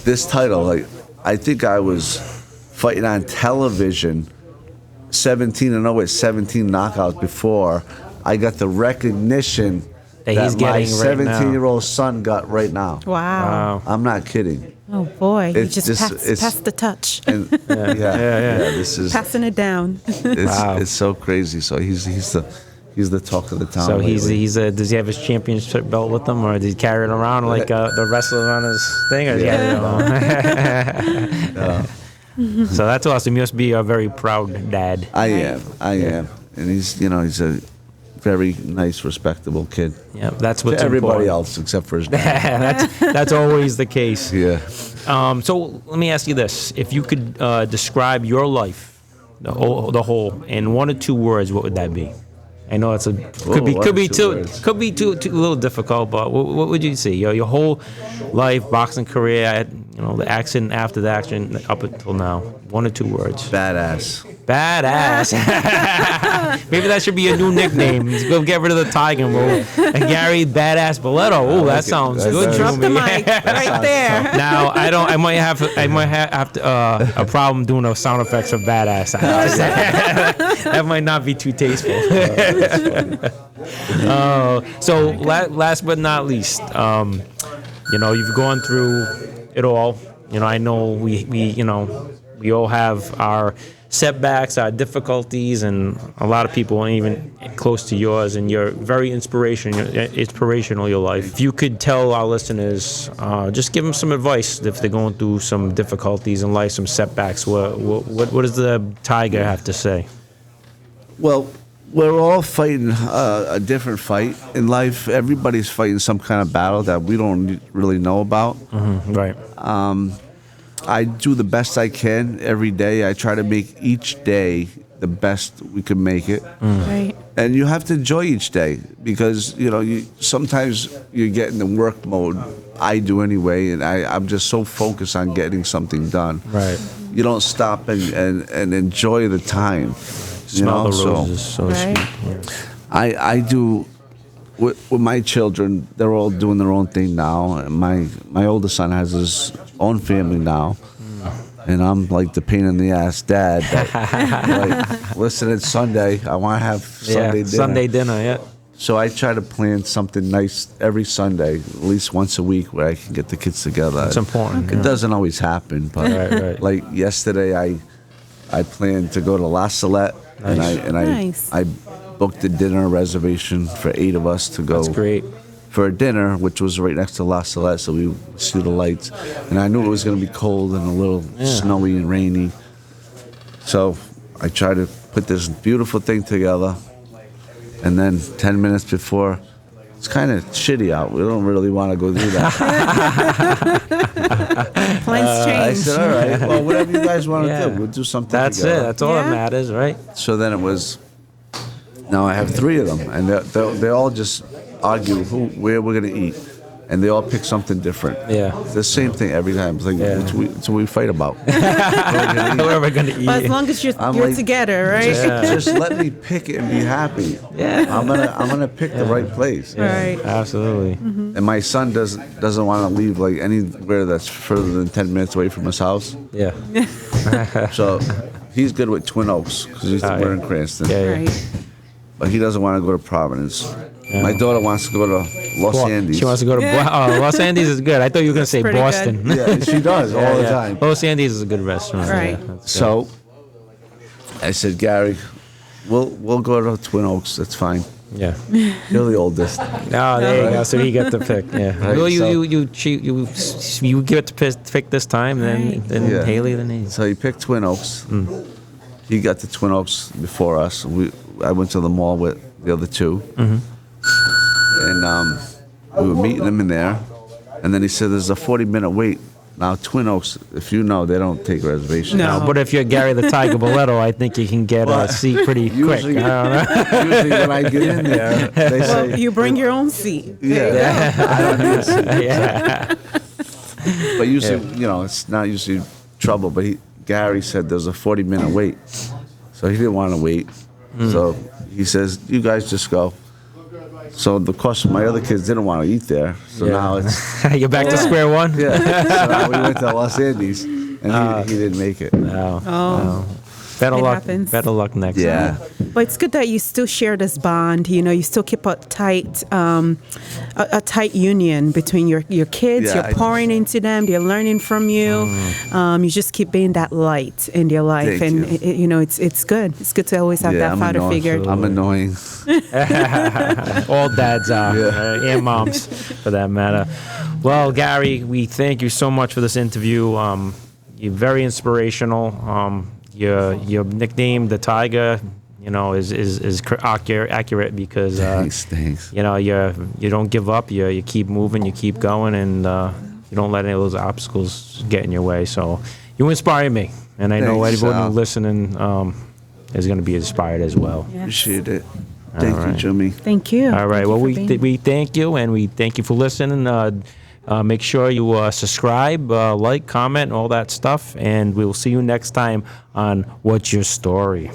this title, I think I was fighting on television 17-0 with 17 knockouts before I got the recognition that my he's getting 17-year-old son got right now. Wow. I'm not kidding. Oh boy, he It's just passed the touch. And this is Passing it down. it's so crazy. So he's the talk of the town. So lately. does he have his championship belt with him, or does he carry it around like the wrestler on his thing? Or So that's awesome. You must be a very proud dad. I am, and he's a very nice, respectable kid. Yeah, that's what's to everybody important. else except for his dad. that's always the case. Yeah. So let me ask you this: if you could describe your life, the whole, in 1 or 2 words, what would that be? I know it's could be too a little difficult, but what would you say? Your whole life, boxing career, the action after the action up until now. 1 or 2 words. Badass. Maybe that should be a new nickname. Go get rid of the Tiger and Gary Badass Balletto. Oh, that sounds good. Drop the mic right there. Now I might have a problem doing those sound effects for Badass. That might not be too tasteful. So last but not least, you've gone through it all. I know we all have our setbacks, our difficulties, and a lot of people aren't even close to yours, and you're very inspirational, your life. If you could tell our listeners, just give them some advice if they're going through some difficulties in life, some setbacks, what does the Tiger have to say? Well, we're all fighting a different fight in life. Everybody's fighting some kind of battle that we don't really know about. Mm-hmm, right. I do the best I can every day. I try to make each day the best we can make it. Right. And you have to enjoy each day because, sometimes you get in the work mode. I do anyway, and I'm just so focused on getting something done. Right. You don't stop and enjoy the time. Smell the roses, so to Right. speak. Yeah. I do with my children. They're all doing their own thing now. My oldest son has his own family now, and I'm like the pain in the ass dad. Listen, it's Sunday. I want to have Sunday dinner. Sunday dinner. Yeah. So I try to plan something nice every Sunday, at least once a week, where I can get the kids together. It's important. It doesn't always happen, but Right. like yesterday, I planned to go to La Salette, Nice. I booked a dinner reservation for 8 of us to go. That's great. For a dinner, which was right next to La Salette, so we see the lights. And I knew it was going to be cold and a little snowy and rainy. So I tried to put this beautiful thing together. And then 10 minutes before it's kind of shitty out. We don't really want to go do that. Plans I change. said, all right, well, whatever you guys want to do, we'll do something That's together. it. That's all that Yeah. matters, right? So then it was, now I have 3 of them, and they all just argue where we're going to eat. And they all pick something different. Yeah. It's the same thing every time. It's like, Yeah. it's what we fight about. Where we're gonna eat. But as long as you're I'm like, together, right? Just let me pick it and be happy. Yeah. I'm gonna pick the right place. Right. Absolutely. And my son doesn't want to leave like anywhere that's further than 10 minutes away from his house. Yeah. So he's good with Twin Oaks because he's we're in Cranston. Yeah, yeah. Right. But he doesn't want to go to Providence. My daughter wants to go to Los Andes. She wants to go to Los Andes is good. I thought you were gonna say pretty Boston. Yeah, she does all the time. Los Andes is a good restaurant. Right. Yeah, that's good. So I said, Gary, we'll go to Twin Oaks. That's fine. Yeah. You're the oldest. Oh, there you go. So he got to pick. Yeah. Right, Well, so- you get to pick this time, then Yeah. Haley, then he. So he picked Twin Oaks. He got to Twin Oaks before us. I went to the mall with the other 2. And we were meeting him in there. And then he said, there's a 40-minute wait. Now, Twin Oaks, if you know, they don't take reservations. No. No, but if you're Gary the Tiger Balletto, I think you can get Well, a seat pretty quick. usually- I don't know. Usually when I get in there, they Well, say, you bring your own seat. yeah, I don't need a seat. Yeah. But usually, it's not usually trouble. But Gary said there's a 40-minute wait. So he didn't want to wait. So he says, you guys just go. So, of course, my other kids didn't want to eat there. So Yeah. now it's, You're back to square one. yeah. So now we went to Los Andes, and he didn't make it. No. Oh. Better It luck. happens. Better luck next Yeah. time. But it's good that you still share this bond. You still keep a tight union between your kids. Yeah, You're pouring into them. They're learning from you. You just keep being that light in their life, Thank and you. it's good. It's good to always have Yeah, that I'm father annoying. figure. I'm annoying. All dads are, Yeah. and moms, for that matter. Well, Gary, we thank you so much for this interview. You're very inspirational. Your nickname, the Tiger, is accurate because Thanks. you don't give up. You keep moving. You keep going, and you don't let any of those obstacles get in your way. So you inspire me, and I know Thanks, everyone Sal. listening is going to be inspired as well. Yes. Appreciate it. Thank All you, right. Jimmy. Thank you. All right. Thank Well, you for being- we thank you, and we thank you for listening. Make sure you subscribe, like, comment, all that stuff, and we will see you next time on What's Your Story.